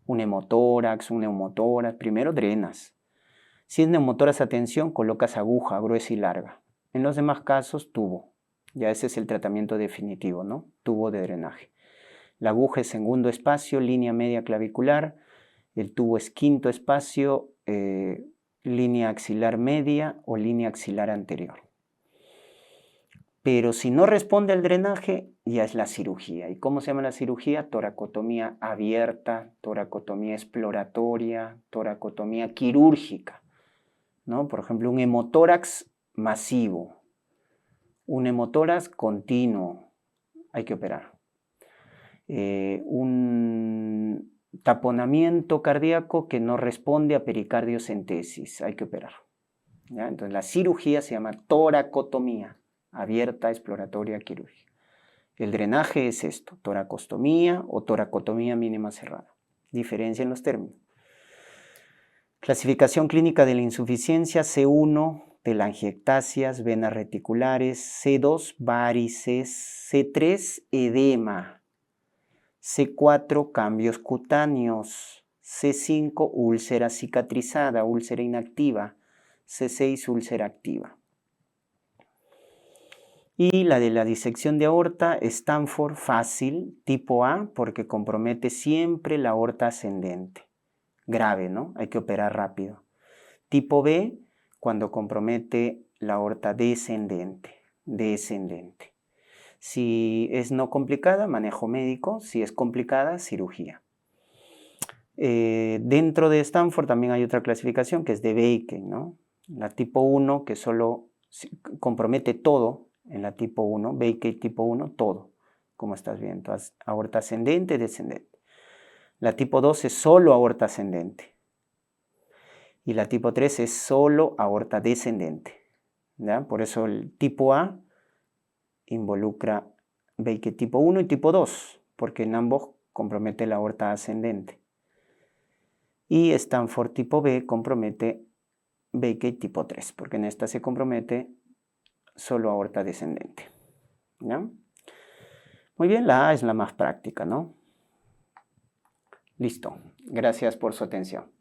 Un hemotórax, un neumotórax, primero drenas. Si es neumotórax a tensión, colocas aguja gruesa y larga. En los demás casos, tubo. Ya ese es el tratamiento definitivo, ¿no? Tubo de drenaje. La aguja es segundo espacio, línea media clavicular. El tubo es quinto espacio, línea axilar media o línea axilar anterior. Pero si no responde al drenaje, ya es la cirugía. ¿Y cómo se llama la cirugía? Toracotomía abierta, toracotomía exploratoria, toracotomía quirúrgica, ¿no? Por ejemplo, un hemotórax masivo, un hemotórax continuo, hay que operar. Un taponamiento cardíaco que no responde a pericardiocentesis, hay que operar. ¿Ya? Entonces la cirugía se llama toracotomía, abierta, exploratoria, quirúrgica. El drenaje es esto, toracostomía o toracotomía mínima cerrada. Diferencia en los términos. Clasificación clínica de la insuficiencia, C1, telangiectasias, venas reticulares, C2, varices, C3, edema, C4, cambios cutáneos, C5, úlcera cicatrizada, úlcera inactiva, C6, úlcera activa. Y la de la disección de aorta, Stanford, fácil, tipo A, porque compromete siempre la aorta ascendente. Grave, ¿no? Hay que operar rápido. Tipo B, cuando compromete la aorta descendente. Si es no complicada, manejo médico. Si es complicada, cirugía. Dentro de Stanford también hay otra clasificación que es de Baker, ¿no? La tipo 1, que solo compromete todo. En la tipo 1, Baker tipo 1, todo, como estás viendo. Aorta ascendente, descendente. La tipo 2 es solo aorta ascendente. Y la tipo 3 es solo aorta descendente. ¿Ya? Por eso el tipo A involucra Baker tipo 1 y tipo 2, porque en ambos compromete la aorta ascendente. Y Stanford tipo B compromete Baker tipo 3, porque en esta se compromete solo aorta descendente. ¿Ya? Muy bien, la A es la más práctica, ¿no? Listo. Gracias por su atención.